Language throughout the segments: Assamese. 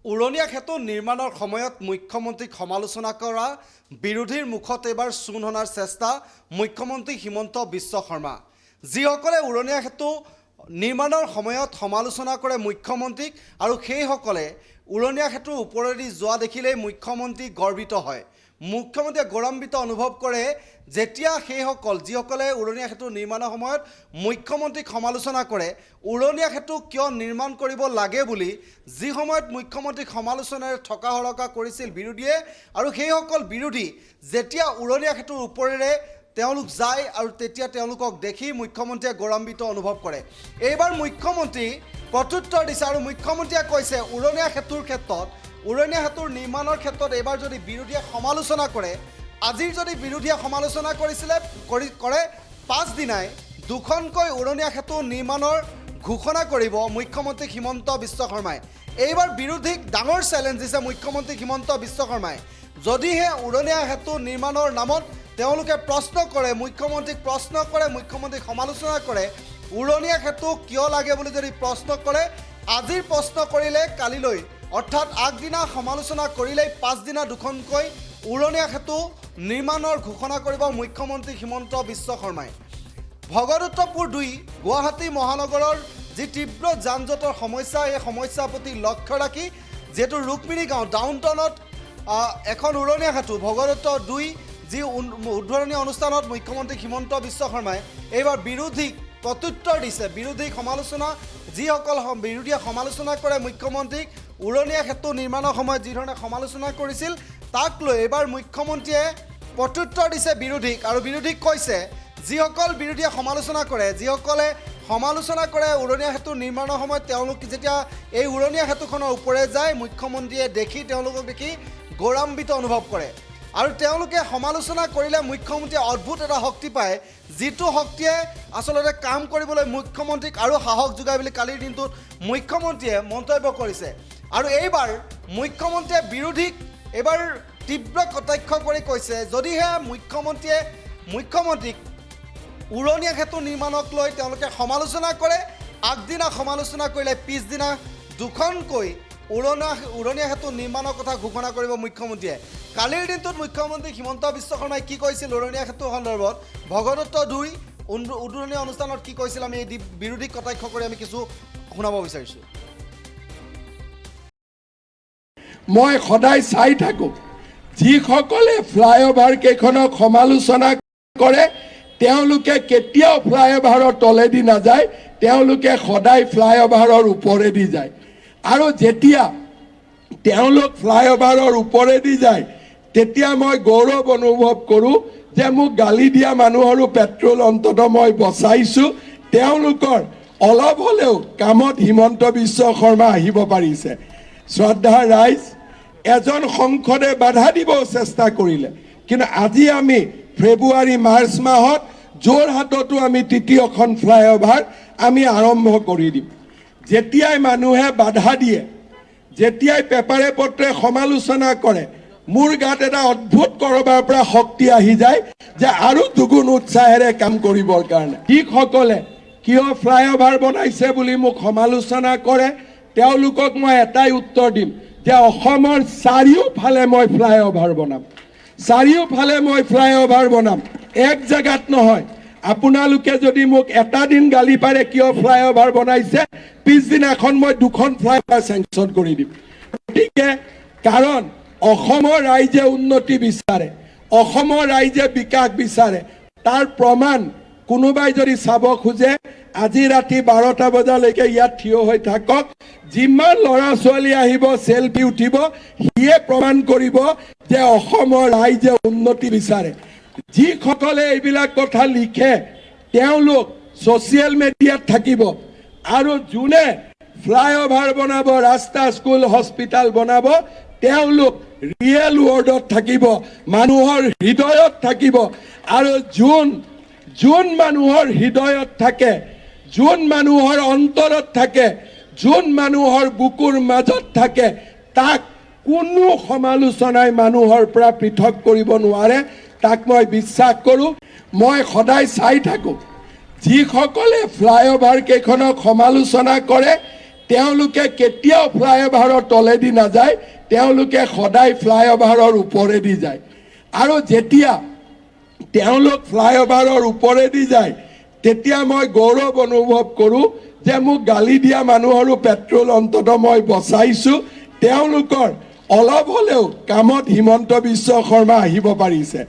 উৰণীয়া সেতু নিৰ্মাণৰ সময়ত মুখ্যমন্ত্ৰীক সমালোচনা কৰা বিৰোধীৰ মুখত এবাৰ চূণ হনাৰ চেষ্টা মুখ্যমন্ত্ৰী হিমন্ত বিশ্ব শৰ্মা। যিসকলে উৰণীয়া সেতু নিৰ্মাণৰ সময়ত সমালোচনা কৰে মুখ্যমন্ত্ৰীক আৰু সেইসকলে উৰণীয়া সেতুৰ ওপৰেদি যোৱা দেখিলেই মুখ্যমন্ত্ৰী গৰ্বিত হয়। মুখ্যমন্ত্ৰীয়ে গৌৰৱান্বিত অনুভৱ কৰে যেতিয়া সেইসকল যিসকলে উৰণীয়া সেতু নিৰ্মাণৰ সময়ত মুখ্যমন্ত্ৰীক সমালোচনা কৰে, উৰণীয়া সেতু কিয় নিৰ্মাণ কৰিব লাগে বুলি যি সময়ত মুখ্যমন্ত্ৰীক সমালোচনাৰে থকা হৰকা কৰিছিল বিৰোধীয়ে, আৰু সেইসকল বিৰোধী যেতিয়া উৰণীয়া সেতুৰ ওপৰেৰে তেওঁলোক যায় আৰু তেতিয়া তেওঁলোকক দেখি মুখ্যমন্ত্ৰীয়ে গৌৰৱান্বিত অনুভৱ কৰে। এইবাৰ মুখ্যমন্ত্ৰী প্ৰত্যুত্তৰ দিছে আৰু মুখ্যমন্ত্ৰীয়ে কৈছে উৰণীয়া সেতুৰ ক্ষেত্ৰত উৰণীয়া সেতুৰ নিৰ্মাণৰ ক্ষেত্ৰত এইবাৰ যদি বিৰোধীয়ে সমালোচনা কৰে, আজিৰ যদি বিৰোধীয়ে সমালোচনা কৰে পাঁচদিনাই দুখনকৈ উৰণীয়া সেতু নিৰ্মাণৰ ঘোষণা কৰিব মুখ্যমন্ত্ৰী হিমন্ত বিশ্ব শৰ্মাই। এইবাৰ বিৰোধীক ডাঙৰ চেলেঞ্জ দিছে মুখ্যমন্ত্ৰী হিমন্ত বিশ্ব শৰ্মাই। যদিহে উৰণীয়া সেতু নিৰ্মাণৰ নামত তেওঁলোকে প্ৰশ্ন কৰে, মুখ্যমন্ত্ৰীক প্ৰশ্ন কৰে, মুখ্যমন্ত্ৰীক সমালোচনা কৰে, উৰণীয়া সেতু কিয় লাগে বুলি যদি প্ৰশ্ন কৰে, আজিৰ প্ৰশ্ন কৰিলে কালিলৈ অৰ্থাৎ আগদিনা সমালোচনা কৰিলেই পাঁচদিনা দুখনকৈ উৰণীয়া সেতু নিৰ্মাণৰ ঘোষণা কৰিব মুখ্যমন্ত্ৰী হিমন্ত বিশ্ব শৰ্মাই। ভগদত্তপুৰ 2 গুৱাহাটী মহানগৰৰ যি তীব্ৰ যান জঁটৰ সমস্যা, এই সমস্যাৰ প্ৰতি লক্ষ্য ৰাখি যিহেতু ৰুক্মিণী গাঁও ডাউনটাউনত এখন উৰণীয়া সেতু ভগদত্ত 2 যি উদ্বোধনী অনুষ্ঠানত মুখ্যমন্ত্ৰী হিমন্ত বিশ্ব শৰ্মাই এইবাৰ বিৰোধীক প্ৰত্যুত্তৰ দিছে। বিৰোধীক সমালোচনা যিসকল বিৰোধীয়ে সমালোচনা কৰে মুখ্যমন্ত্ৰীক উৰণীয়া সেতু নিৰ্মাণৰ সময়ত যিধৰণে সমালোচনা কৰিছিল, তাক লৈ এইবাৰ মুখ্যমন্ত্ৰীয়ে প্ৰত্যুত্তৰ দিছে বিৰোধীক আৰু বিৰোধীক কৈছে যিসকল বিৰোধীয়ে সমালোচনা কৰে, যিসকলে সমালোচনা কৰে উৰণীয়া সেতু নিৰ্মাণৰ সময়ত তেওঁলোক যেতিয়া এই উৰণীয়া সেতুখনৰ ওপৰে যায়, মুখ্যমন্ত্ৰীয়ে দেখি তেওঁলোকক দেখি গৌৰৱান্বিত অনুভৱ কৰে আৰু তেওঁলোকে সমালোচনা কৰিলে মুখ্যমন্ত্ৰীয়ে অদ্ভুত এটা শক্তি পায়, যিটো শক্তিয়ে আচলতে কাম কৰিবলৈ মুখ্যমন্ত্ৰীক আৰু সাহস যোগায় বুলি কালিৰ দিনটোত মুখ্যমন্ত্ৰীয়ে মন্তব্য কৰিছে। আৰু এইবাৰ মুখ্যমন্ত্ৰীয়ে বিৰোধীক এইবাৰ তীব্ৰ কটাক্ষ কৰি কৈছে যদিহে মুখ্যমন্ত্ৰীক উৰণীয়া সেতু নিৰ্মাণক লৈ তেওঁলোকে সমালোচনা কৰে, আগদিনা সমালোচনা কৰিলে পিছদিনা দুখনকৈ উৰণীয়া সেতু নিৰ্মাণৰ কথা ঘোষণা কৰিব মুখ্যমন্ত্ৰীয়ে। কালিৰ দিনটোত মুখ্যমন্ত্ৰী হিমন্ত বিশ্ব শৰ্মাই কি কৈছিল উৰণীয়া সেতু সন্দৰ্ভত, ভগদত্ত 2 উদ্বোধনী অনুষ্ঠানত কি কৈছিল, আমি এই বিৰোধীক কটাক্ষ কৰি আমি কিছু শুনাব বিচাৰিছোঁ। মই সদায় চাই থাকোঁ যিসকলে ফ্লাইঅভাৰ কেইখনক সমালোচনা কৰে তেওঁলোকে কেতিয়াও ফ্লাইঅভাৰৰ তলেদি নাযায়, তেওঁলোকে সদায় ফ্লাইঅভাৰৰ ওপৰেদি যায়। আৰু যেতিয়া তেওঁলোক ফ্লাইঅভাৰৰ ওপৰেদি যায় তেতিয়া মই গৌৰৱ অনুভৱ কৰোঁ যে মোক গালি দিয়া মানুহৰো পেট্ৰল অন্ততঃ মই বচাইছোঁ। তেওঁলোকৰ অলপ হ'লেও কামত হিমন্ত বিশ্ব শৰ্মা আহিব পাৰিছে। শ্ৰদ্ধা ৰাইজ, এজন সংসদে বাধা দিব চেষ্টা কৰিলে, কিন্তু আজি আমি ফেব্ৰুৱাৰী মাৰ্চ মাহত যোৰহাটতো আমি তৃতীয়খন ফ্লাইঅভাৰ আমি আৰম্ভ কৰি দিম। যেতিয়াই মানুহে বাধা দিয়ে, যেতিয়াই পেপাৰে পত্ৰে সমালোচনা কৰে, মোৰ গাত এটা অদ্ভুত ক'ৰবাৰ পৰা শক্তি আহি যায় যে আৰু দুগুণ উৎসাহেৰে কাম কৰিবৰ কাৰণে। যিসকলে কিয় ফ্লাইঅভাৰ বনাইছে বুলি মোক সমালোচনা কৰে তেওঁলোকক মই এটাই উত্তৰ দিম যে অসমৰ চাৰিওফালে মই ফ্লাইঅভাৰ বনাম, চাৰিওফালে মই ফ্লাইঅভাৰ বনাম, এক জেগাত নহয়। আপোনালোকে যদি মোক এটা দিন গালি পাৰে কিয় ফ্লাইঅভাৰ বনাইছে, পিছদিনাখন মই 2খন ফ্লাইঅভাৰ চেংচন কৰি দিম। গতিকে কাৰণ অসমৰ ৰাইজে উন্নতি বিচাৰে, অসমৰ ৰাইজে বিকাশ বিচাৰে, তাৰ প্ৰমাণ কোনোবাই যদি চাব খোজে আজি ৰাতি 12টা বজালৈকে ইয়াত থিয় হৈ থাকক, যিমান ল'ৰা ছোৱালী আহিব চেলফি উঠিব, সিয়ে প্ৰমাণ কৰিব যে অসমৰ ৰাইজে উন্নতি বিচাৰে। যিসকলে এইবিলাক কথা লিখে তেওঁলোক ছ'চিয়েল মিডিয়াত থাকিব আৰু যোনে ফ্লাইঅভাৰ বনাব, ৰাস্তা স্কুল হস্পিটেল বনাব, তেওঁলোক ৰিয়েল ৱৰ্ল্ডত থাকিব, মানুহৰ হৃদয়ত থাকিব। আৰু যোন মানুহৰ হৃদয়ত থাকে, যোন মানুহৰ অন্তৰত থাকে, যোন মানুহৰ বুকুৰ মাজত থাকে, তাক কোনো সমালোচনাই মানুহৰ পৰা পৃথক কৰিব নোৱাৰে, তাক মই বিশ্বাস কৰোঁ। মই সদায় চাই থাকোঁ যিসকলে ফ্লাইঅভাৰ কেইখনক সমালোচনা কৰে তেওঁলোকে কেতিয়াও ফ্লাইঅভাৰৰ তলেদি নাযায়, তেওঁলোকে সদায় ফ্লাইঅভাৰৰ ওপৰেদি যায়। আৰু যেতিয়া তেওঁলোক ফ্লাইঅভাৰৰ ওপৰেদি যায় তেতিয়া মই গৌৰৱ অনুভৱ কৰোঁ যে মোক গালি দিয়া মানুহৰো পেট্ৰল অন্ততঃ মই বচাইছোঁ। তেওঁলোকৰ অলপ হ'লেও কামত হিমন্ত বিশ্ব শৰ্মা আহিব পাৰিছে।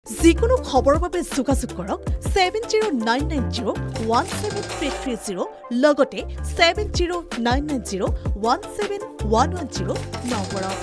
যিকোনো খবৰৰ বাবে যোগাযোগ কৰক 7099017330 লগতে 7099017110 নম্বৰত।